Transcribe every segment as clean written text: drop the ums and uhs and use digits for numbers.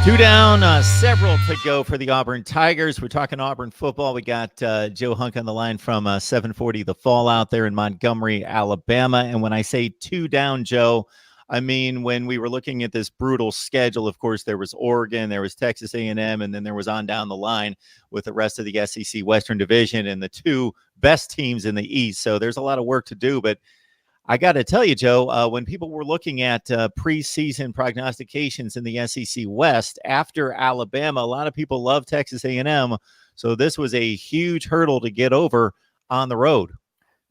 Two down, several to go for the Auburn Tigers. We're talking Auburn football. We got Joe Hunk on the line from 740 The Fallout there in Montgomery, Alabama. And when I say two down, Joe, I mean when we were looking at this brutal schedule, of course, there was Oregon, there was Texas A&M, and then there was on down the line with the rest of the SEC Western Division and the two best teams in the East. So there's a lot of work to do, but I got to tell you, Joe, when people were looking at preseason prognostications in the SEC West after Alabama, a lot of people love Texas A&M. So this was a huge hurdle to get over on the road.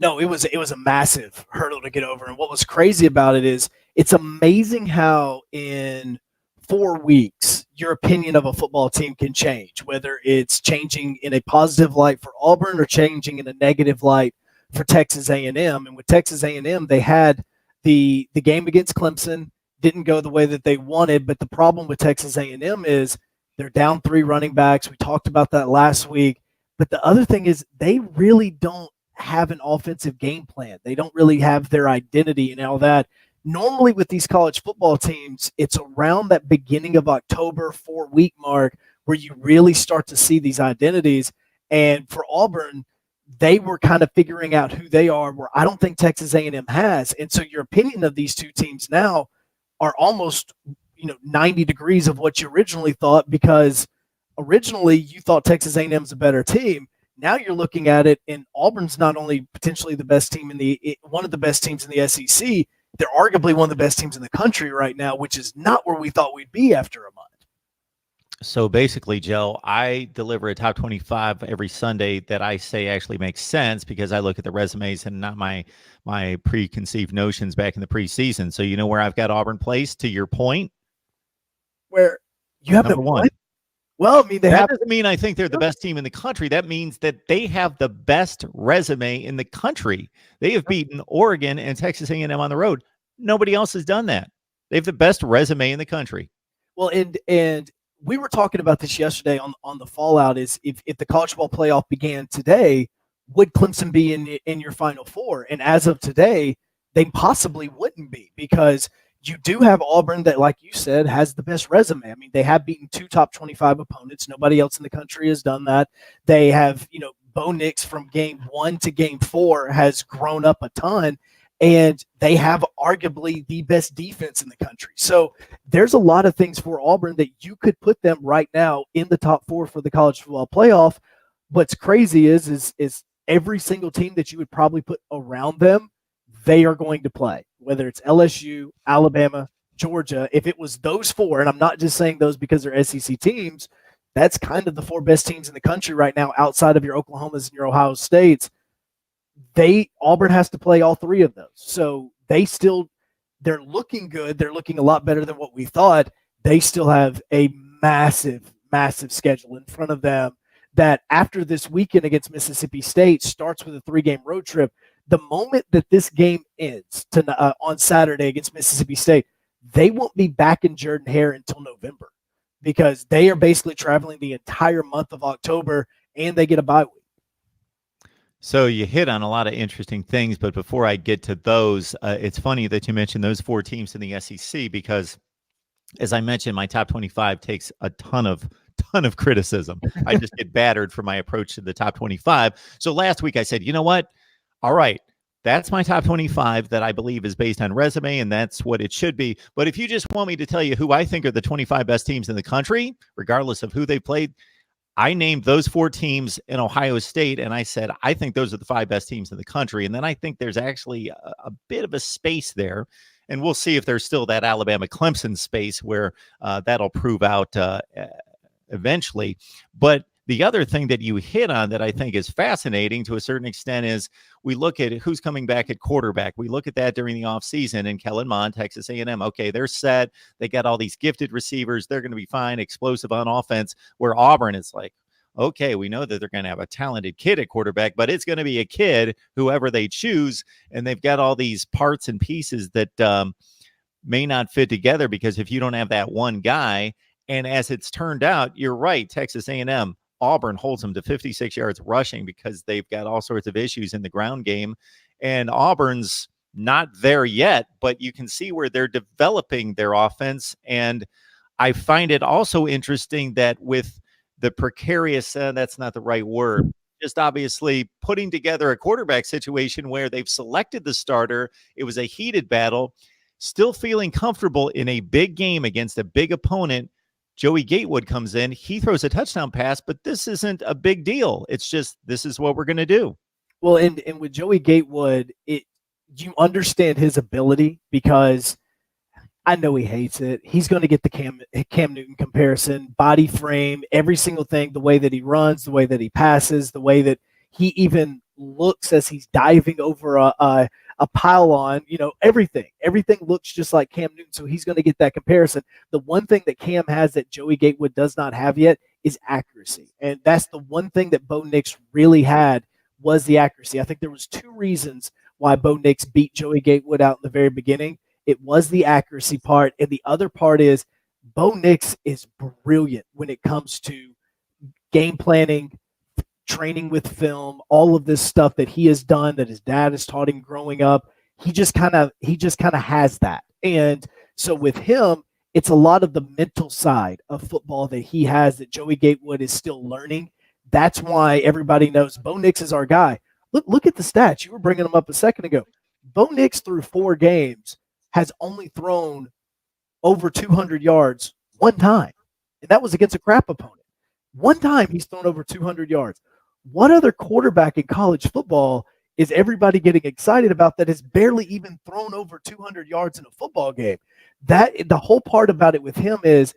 No, it was a massive hurdle to get over. And what was crazy about it is it's amazing how in 4 weeks your opinion of a football team can change, whether it's changing in a positive light for Auburn or changing in a negative light for Texas A&M. And with Texas A&M, they had the game against Clemson, didn't go the way that they wanted. But the problem with Texas A&M is they're down 3 running backs. We talked about that last week. But the other thing is they really don't have an offensive game plan. They don't really have their identity and all that. Normally with these college football teams, it's around that beginning of October 4-week mark where you really start to see these identities. And for Auburn, they were kind of figuring out who they are, where I don't think Texas A&M has. And so your opinion of these two teams now are almost, 90 degrees of what you originally thought, because originally you thought Texas A&M is a better team. Now you're looking at it, and Auburn's not only potentially the best team one of the best teams in the SEC, they're arguably one of the best teams in the country right now, which is not where we thought we'd be after a month. So basically, Joe, I deliver a top 25 every Sunday that I say actually makes sense because I look at the resumes and not my preconceived notions back in the preseason. So you know where I've got Auburn placed, to your point? Where you have number one. Well, I mean, that doesn't mean I think they're the best team in the country. That means that they have the best resume in the country. They have beaten Oregon and Texas A&M on the road. Nobody else has done that. They have the best resume in the country. Well, and we were talking about this yesterday on the Fallout, is if the college football playoff began today, would Clemson be in your Final Four? And as of today, they possibly wouldn't be, because you do have Auburn that, like you said, has the best resume. I mean, they have beaten 2 top 25 opponents. Nobody else in the country has done that. They have, Bo Nix from game 1 to game 4 has grown up a ton. And they have arguably the best defense in the country. So there's a lot of things for Auburn that you could put them right now in the top 4 for the college football playoff. What's crazy is every single team that you would probably put around them, they are going to play, whether it's LSU, Alabama, Georgia. If it was those 4, and I'm not just saying those because they're SEC teams, that's kind of the 4 best teams in the country right now outside of your Oklahomas and your Ohio States. Auburn has to play all 3 of those. So they're looking good. They're looking a lot better than what we thought. They still have a massive, massive schedule in front of them that after this weekend against Mississippi State starts with a 3-game road trip. The moment that this game ends on Saturday against Mississippi State, they won't be back in Jordan-Hare until November, because they are basically traveling the entire month of October, and they get a bye week. So you hit on a lot of interesting things, but before I get to those, it's funny that you mentioned those 4 teams in the SEC, because as I mentioned, my top 25 takes a ton of criticism. I just get battered for my approach to the top 25. So last week I said, you know what? All right, that's my top 25 that I believe is based on resume, and that's what it should be. But if you just want me to tell you who I think are the 25 best teams in the country, regardless of who they played, I named those 4 teams in Ohio State, and I said, I think those are the 5 best teams in the country. And then I think there's actually a bit of a space there, and we'll see if there's still that Alabama-Clemson space where that'll prove out eventually. But the other thing that you hit on that I think is fascinating to a certain extent is we look at who's coming back at quarterback. We look at that during the offseason, and Kellen Mond, Texas A&M. Okay, they're set. They got all these gifted receivers. They're going to be fine, explosive on offense, where Auburn is like, okay, we know that they're going to have a talented kid at quarterback, but it's going to be a kid, whoever they choose, and they've got all these parts and pieces that may not fit together, because if you don't have that one guy, and as it's turned out, you're right, Texas A&M, Auburn holds them to 56 yards rushing because they've got all sorts of issues in the ground game. And Auburn's not there yet, but you can see where they're developing their offense. And I find it also interesting that with the precarious, that's not the right word, just obviously putting together a quarterback situation where they've selected the starter. It was a heated battle, still feeling comfortable in a big game against a big opponent. Joey Gatewood comes in, he throws a touchdown pass, but this isn't a big deal. It's just, this is what we're going to do. Well, and with Joey Gatewood, you understand his ability because I know he hates it. He's going to get the Cam Newton comparison, body frame, every single thing, the way that he runs, the way that he passes, the way that he even looks as he's diving over a pylon, everything looks just like Cam Newton. So he's going to get that comparison. The one thing that Cam has that Joey Gatewood does not have yet is accuracy. And that's the one thing that Bo Nix really had was the accuracy. I think there was two reasons why Bo Nix beat Joey Gatewood out in the very beginning. It was the accuracy part, and the other part is Bo Nix is brilliant when it comes to game planning, training with film, all of this stuff that he has done that his dad has taught him growing up. He just kind of has that. And so with him, it's a lot of the mental side of football that he has that Joey Gatewood is still learning. That's why everybody knows Bo Nix is our guy. Look at the stats. You were bringing them up a second ago. Bo Nix through 4 games has only thrown over 200 yards one time, and that was against a crap opponent. One time he's thrown over 200 yards. What other quarterback in college football is everybody getting excited about that has barely even thrown over 200 yards in a football game? That the whole part about it with him is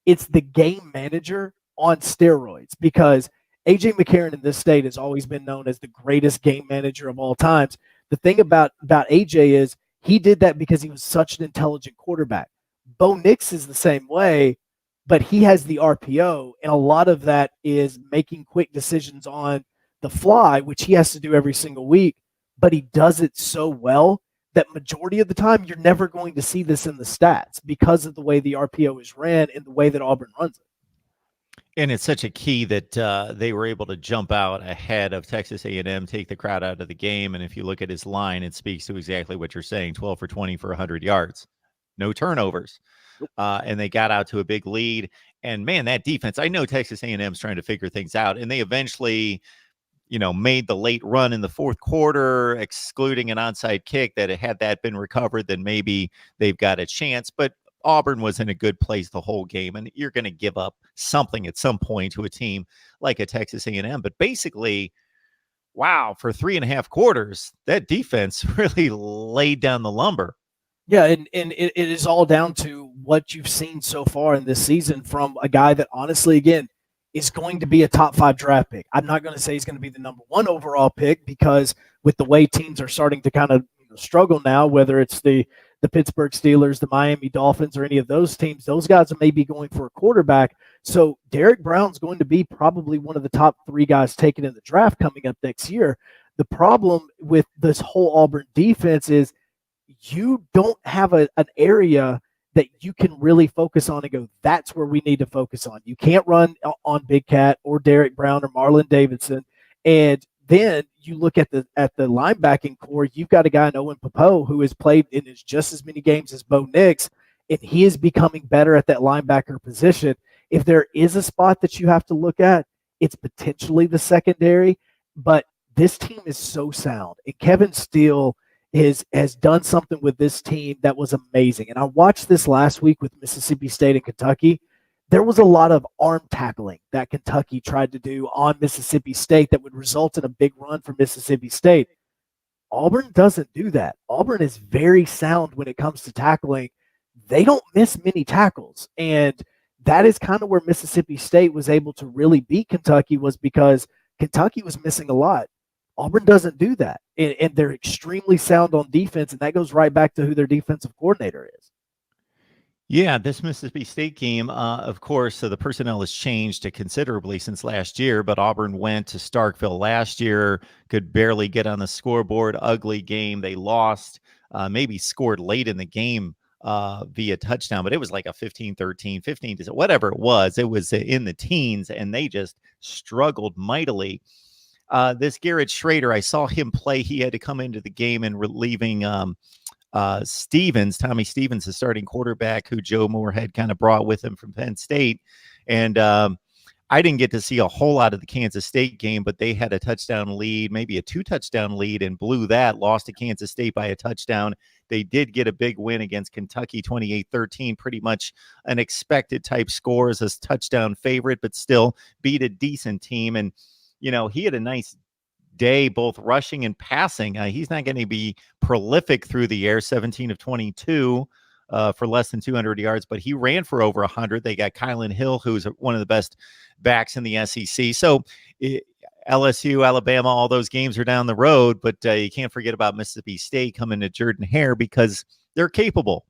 it's the game manager on steroids, because A.J. McCarron in this state has always been known as the greatest game manager of all times. The thing about A.J. is he did that because he was such an intelligent quarterback. Bo Nix is the same way, but he has the RPO, and a lot of that is making quick decisions on the fly, which he has to do every single week, but he does it so well that majority of the time you're never going to see this in the stats because of the way the RPO is ran and the way that Auburn runs it. And it's such a key that they were able to jump out ahead of Texas A&M, take the crowd out of the game. And if you look at his line, it speaks to exactly what you're saying, 12 for 20 for 100 yards, no turnovers. And they got out to a big lead. And, man, that defense, I know Texas A&M is trying to figure things out. And they eventually, made the late run in the fourth quarter, excluding an onside kick that had that been recovered, then maybe they've got a chance. But Auburn was in a good place the whole game, and you're going to give up something at some point to a team like a Texas A&M. But basically, wow, for 3.5 quarters, that defense really laid down the lumber. Yeah, and it is all down to what you've seen so far in this season from a guy that honestly, again, is going to be a top 5 draft pick. I'm not going to say he's going to be the number 1 overall pick, because with the way teams are starting to kind of struggle now, whether it's the Pittsburgh Steelers, the Miami Dolphins, or any of those teams, those guys may be going for a quarterback. So Derek Brown's going to be probably one of the top 3 guys taken in the draft coming up next year. The problem with this whole Auburn defense is you don't have an area that you can really focus on and go, that's where we need to focus on. You can't run on Big Cat or Derek Brown or Marlon Davidson. And then you look at the linebacking core, you've got a guy in Owen Popo who has played in just as many games as Bo Nix, and he is becoming better at that linebacker position. If there is a spot that you have to look at, it's potentially the secondary, but this team is so sound. And Kevin Steele has done something with this team that was amazing. And I watched this last week with Mississippi State and Kentucky. There was a lot of arm tackling that Kentucky tried to do on Mississippi State that would result in a big run for Mississippi State. Auburn doesn't do that. Auburn is very sound when it comes to tackling. They don't miss many tackles. And that is kind of where Mississippi State was able to really beat Kentucky, was because Kentucky was missing a lot. Auburn doesn't do that, and they're extremely sound on defense, and that goes right back to who their defensive coordinator is. Yeah, this Mississippi State game, of course, so the personnel has changed considerably since last year, but Auburn went to Starkville last year, could barely get on the scoreboard, ugly game. They lost, maybe scored late in the game via touchdown, but it was like a 15-13, 15, whatever it was in the teens, and they just struggled mightily. This Garrett Schrader, I saw him play. He had to come into the game and relieving Tommy Stevens, the starting quarterback who Joe Moorhead kind of brought with him from Penn State. And I didn't get to see a whole lot of the Kansas State game, but they had a touchdown lead, maybe a 2-touchdown lead, and blew that, lost to Kansas State by a touchdown. They did get a big win against Kentucky, 28-13, pretty much an expected type score as a touchdown favorite, but still beat a decent team. And, he had a nice day, both rushing and passing. He's not going to be prolific through the air, 17 of 22 for less than 200 yards, but he ran for over 100. They got Kylan Hill, who's one of the best backs in the SEC. So LSU, Alabama, all those games are down the road, but you can't forget about Mississippi State coming to Jordan-Hare because they're capable.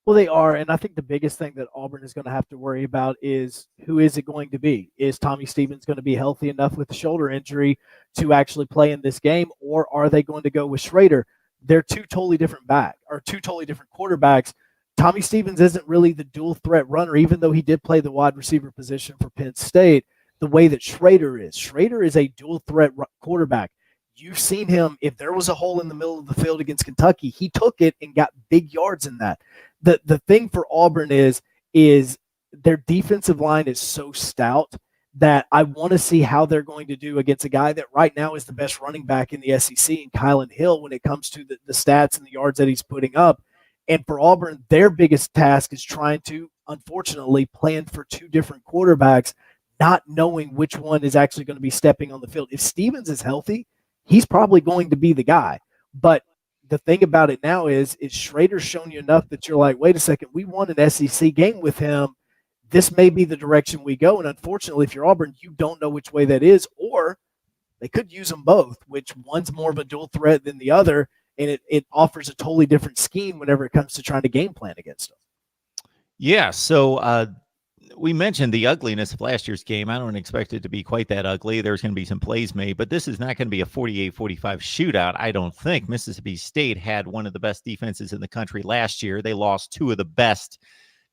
Well, they are, and I think the biggest thing that Auburn is going to have to worry about is who is it going to be? Is Tommy Stevens going to be healthy enough with the shoulder injury to actually play in this game, or are they going to go with Schrader? They're two totally different quarterbacks. Tommy Stevens isn't really the dual threat runner, even though he did play the wide receiver position for Penn State, the way that Schrader is. Schrader is a dual threat quarterback. You've seen him, if there was a hole in the middle of the field against Kentucky, he took it and got big yards in that. The thing for Auburn is their defensive line is so stout that I want to see how they're going to do against a guy that right now is the best running back in the SEC, in Kylan Hill, when it comes to the stats and the yards that he's putting up. And for Auburn, their biggest task is trying to, unfortunately, plan for two different quarterbacks, not knowing which one is actually going to be stepping on the field. If Stevens is healthy, he's probably going to be the guy. But the thing about it now is Schrader's shown you enough that you're like, wait a second, we won an SEC game with him. This may be the direction we go. And unfortunately, if you're Auburn, you don't know which way that is, or they could use them both, which one's more of a dual threat than the other. And it offers a totally different scheme whenever it comes to trying to game plan against them. Yeah, so we mentioned the ugliness of last year's game. I don't expect it to be quite that ugly. There's going to be some plays made, but this is not going to be a 48-45 shootout, I don't think. Mississippi State had one of the best defenses in the country last year. They lost two of the best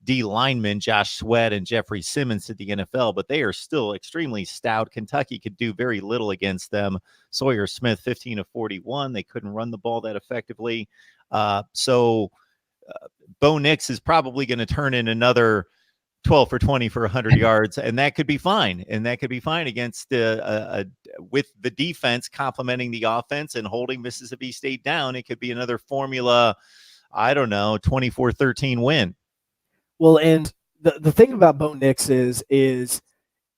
D linemen, Josh Sweat and Jeffrey Simmons, to the NFL, but they are still extremely stout. Kentucky could do very little against them. Sawyer Smith, 15 of 41. They couldn't run the ball that effectively. So Bo Nix is probably going to turn in another 12 for 20 for 100 yards, and that could be fine. And that could be fine against with the defense complementing the offense and holding Mississippi State down. It could be another formula, 24-13 win. Well, and the thing about Bo Nix is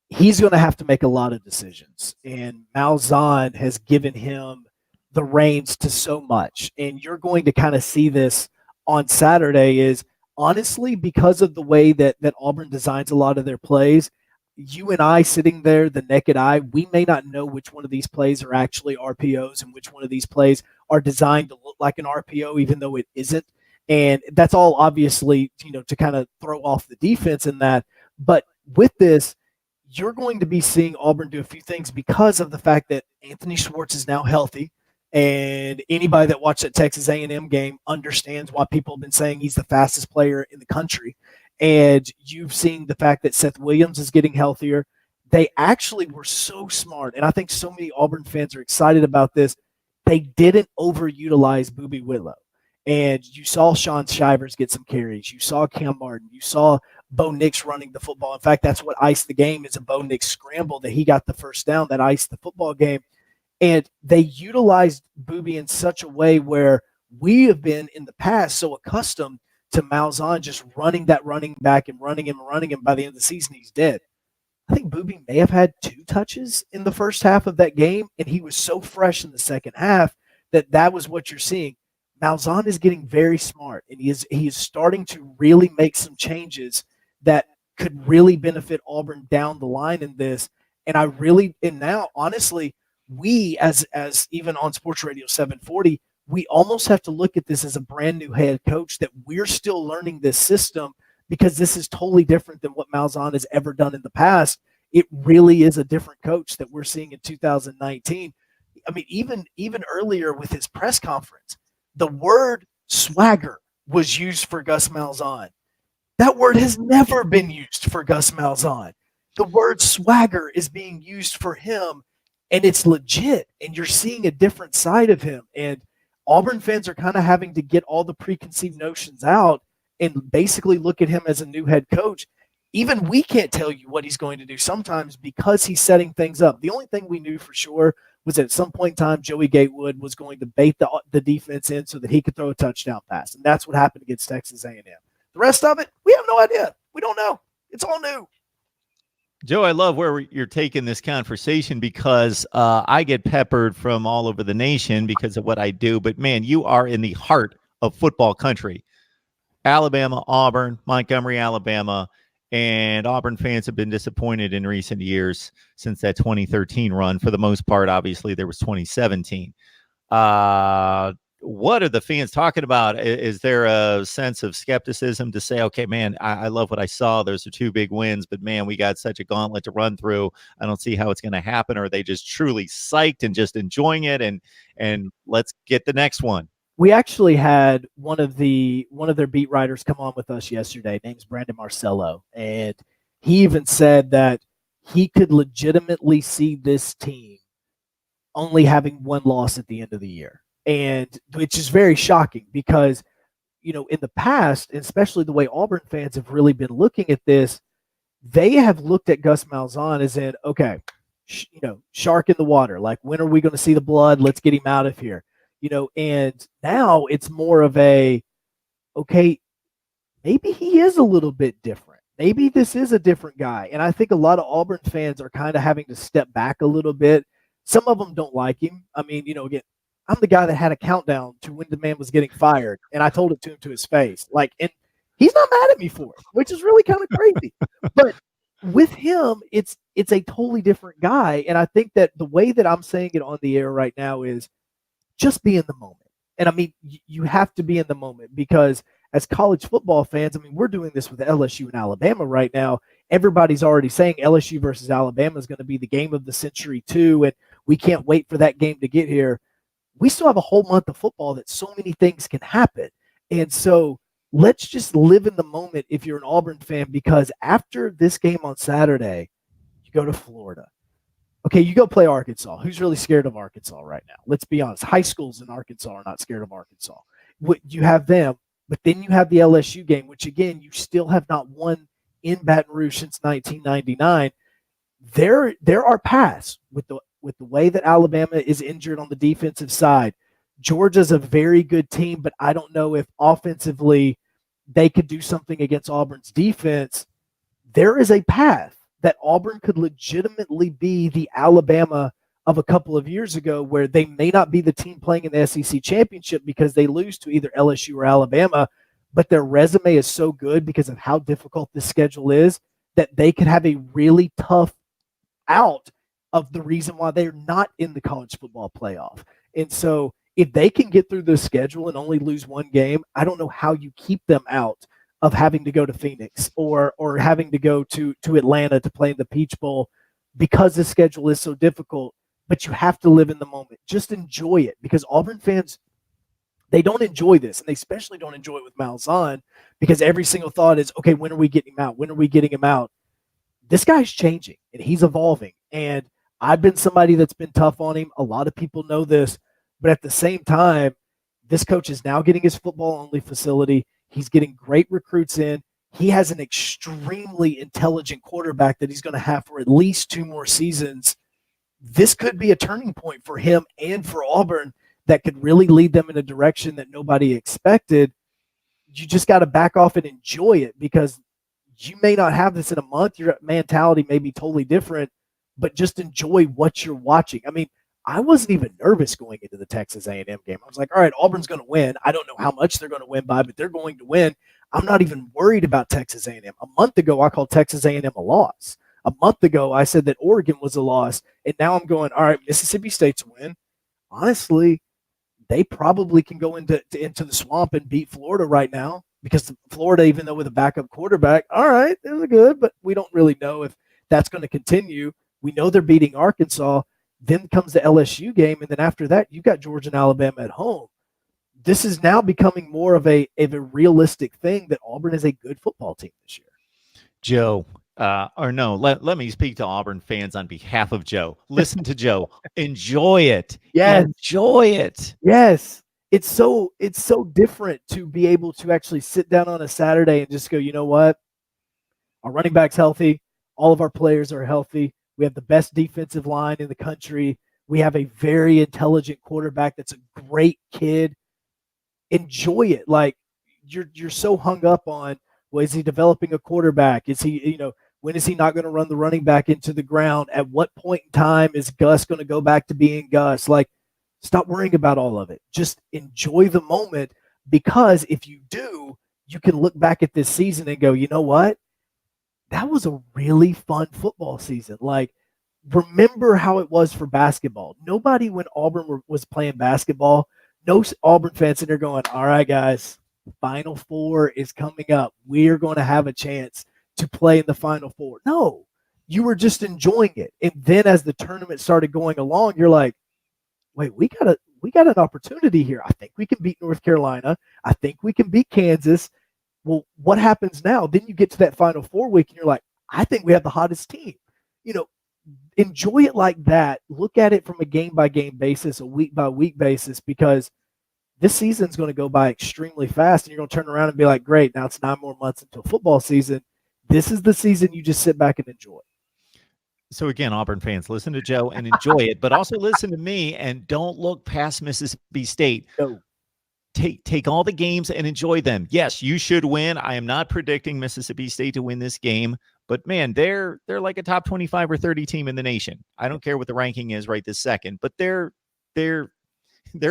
he's going to have to make a lot of decisions, and Malzahn has given him the reins to so much. And you're going to kind of see this on Saturday is, honestly, because of the way that Auburn designs a lot of their plays, you and I sitting there, the naked eye, we may not know which one of these plays are actually RPOs and which one of these plays are designed to look like an RPO, even though it isn't. And that's all obviously, to kind of throw off the defense in that. But with this, you're going to be seeing Auburn do a few things because of the fact that Anthony Schwartz is now healthy. And anybody that watched that Texas A&M game understands why people have been saying he's the fastest player in the country. And you've seen the fact that Seth Williams is getting healthier. They actually were so smart, and I think so many Auburn fans are excited about this. They didn't overutilize Boobie Whitlow. And you saw Sean Shivers get some carries. You saw Cam Martin. You saw Bo Nix running the football. In fact, that's what iced the game, is a Bo Nix scramble that he got the first down that iced the football game. And they utilized Boobie in such a way where we have been in the past so accustomed to Malzahn just running that running back and running him. By the end of the season, he's dead. I think Boobie may have had 2 touches in the first half of that game, and he was so fresh in the second half that was what you're seeing. Malzahn is getting very smart, and he is starting to really make some changes that could really benefit Auburn down the line in this. And now, honestly, we as even on Sports Radio 740, we almost have to look at this as a brand new head coach, that we're still learning this system, because this is totally different than what Malzahn has ever done in the past. It really is a different coach that we're seeing in 2019. I mean, even earlier with his press conference, the word swagger was used for Gus Malzahn. That word has never been used for Gus Malzahn. The word swagger is being used for him, and it's legit, and you're seeing a different side of him. And Auburn fans are kind of having to get all the preconceived notions out and basically look at him as a new head coach. Even we can't tell you what he's going to do sometimes because he's setting things up. The only thing we knew for sure was that at some point in time, Joey Gatewood was going to bait the defense in so that he could throw a touchdown pass. And that's what happened against Texas A&M. The rest of it, we have no idea. We don't know. It's all new. Joe, I love where you're taking this conversation because I get peppered from all over the nation because of what I do. But, man, you are in the heart of football country. Alabama, Auburn, Montgomery, Alabama, and Auburn fans have been disappointed in recent years since that 2013 run. For the most part, obviously, there was 2017. What are the fans talking about? Is there a sense of skepticism to say, okay, man, I love what I saw. Those are two big wins, but man, we got such a gauntlet to run through. I don't see how it's going to happen. Or are they just truly psyched and just enjoying it? And let's get the next one. We actually had one of their beat writers come on with us yesterday. Name's Brandon Marcello. And he even said that he could legitimately see this team only having one loss at the end of the year. And which is very shocking because, in the past, especially the way Auburn fans have really been looking at this, they have looked at Gus Malzahn as in, okay, shark in the water. Like, when are we going to see the blood? Let's get him out of here. And now it's more of a, okay, maybe he is a little bit different. Maybe this is a different guy. And I think a lot of Auburn fans are kind of having to step back a little bit. Some of them don't like him. I mean, again, I'm the guy that had a countdown to when the man was getting fired, and I told it to him to his face. And he's not mad at me for it, which is really kind of crazy. But with him, it's a totally different guy. And I think that the way that I'm saying it on the air right now is just be in the moment. And I mean, you have to be in the moment because as college football fans, I mean, we're doing this with LSU and Alabama right now. Everybody's already saying LSU versus Alabama is going to be the game of the century too, and we can't wait for that game to get here. We still have a whole month of football that so many things can happen. And so let's just live in the moment if you're an Auburn fan, because after this game on Saturday, you go to Florida. Okay, you go play Arkansas. Who's really scared of Arkansas right now? Let's be honest. High schools in Arkansas are not scared of Arkansas. You have them, but then you have the LSU game, which, again, you still have not won in Baton Rouge since 1999. There are paths with the way that Alabama is injured on the defensive side. Georgia's a very good team, but I don't know if offensively they could do something against Auburn's defense. There is a path that Auburn could legitimately be the Alabama of a couple of years ago, where they may not be the team playing in the SEC championship because they lose to either LSU or Alabama, but their resume is so good because of how difficult this schedule is that they could have a really tough out of the reason why they're not in the college football playoff. And so if they can get through the schedule and only lose one game, I don't know how you keep them out of having to go to Phoenix or having to go to Atlanta to play in the Peach Bowl because the schedule is so difficult. But you have to live in the moment. Just enjoy it, because Auburn fans, they don't enjoy this, and they especially don't enjoy it with Malzahn, because every single thought is, okay, when are we getting him out? When are we getting him out? This guy's changing, and he's evolving. And I've been somebody that's been tough on him. A lot of people know this. But at the same time, this coach is now getting his football-only facility. He's getting great recruits in. He has an extremely intelligent quarterback that he's going to have for at least 2 more seasons. This could be a turning point for him and for Auburn that could really lead them in a direction that nobody expected. You just got to back off and enjoy it, because you may not have this in a month. Your mentality may be totally different, but just enjoy what you're watching. I mean, I wasn't even nervous going into the Texas A&M game. I was like, all right, Auburn's going to win. I don't know how much they're going to win by, but they're going to win. I'm not even worried about Texas A&M. A month ago, I called Texas A&M a loss. A month ago, I said that Oregon was a loss, and now I'm going, all right, Mississippi State's a win. Honestly, they probably can go into the swamp and beat Florida right now, because Florida, even though with a backup quarterback, all right, they're good, but we don't really know if that's going to continue. We know they're beating Arkansas. Then comes the LSU game, and then after that, you've got Georgia and Alabama at home. This is now becoming more of a realistic thing that Auburn is a good football team this year. Joe, let me speak to Auburn fans on behalf of Joe. Listen to Joe. Enjoy it. Yes. Enjoy it. Yes. it's so different to be able to actually sit down on a Saturday and just go, you know what? Our running back's healthy. All of our players are healthy. We have the best defensive line in the country. We have a very intelligent quarterback that's a great kid. Enjoy it. Like you're so hung up on, well, is he developing a quarterback? Is he, when is he not going to run the running back into the ground? At what point in time is Gus going to go back to being Gus? Like, stop worrying about all of it. Just enjoy the moment, because if you do, you can look back at this season and go, you know what? That was a really fun football season. Like, remember how it was for basketball. Nobody, when Auburn was playing basketball, no Auburn fans in there going, all right, guys, Final Four is coming up. We are going to have a chance to play in the Final Four. No, you were just enjoying it. And then as the tournament started going along, you're like, wait, we got an opportunity here. I think we can beat North Carolina. I think we can beat Kansas. Well, what happens now? Then you get to that Final Four week and you're like, I think we have the hottest team. Enjoy it like that. Look at it from a game-by-game basis, a week-by-week basis, because this season's going to go by extremely fast, and you're going to turn around and be like, great, now it's 9 more months until football season. This is the season you just sit back and enjoy. So again, Auburn fans, listen to Joe and enjoy it, but also listen to me and don't look past Mississippi State. No. Take all the games and enjoy them. Yes, you should win. I am not predicting Mississippi State to win this game, but man, they're like a top 25 or 30 team in the nation. I don't care what the ranking is right this second, but they're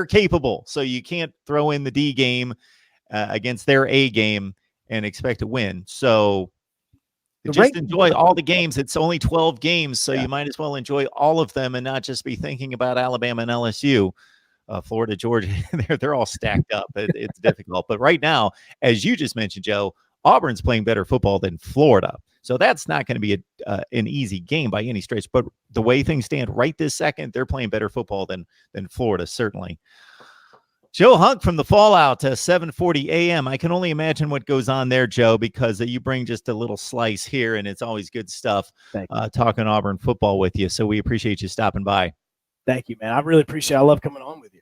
capable. So you can't throw in the D game against their A game and expect to win. So just enjoy all the games. It's only 12 games, so you might as well enjoy all of them and not just be thinking about Alabama and LSU. Florida, Georgia, they're all stacked up. It's difficult. But right now, as you just mentioned, Joe, Auburn's playing better football than Florida. So that's not going to be an easy game by any stretch. But the way things stand right this second, they're playing better football than Florida, certainly. Joe Hunk from the Fallout to 7:40 a.m. I can only imagine what goes on there, Joe, because you bring just a little slice here, and it's always good stuff talking Auburn football with you. So we appreciate you stopping by. Thank you, man. I really appreciate it. I love coming on with you.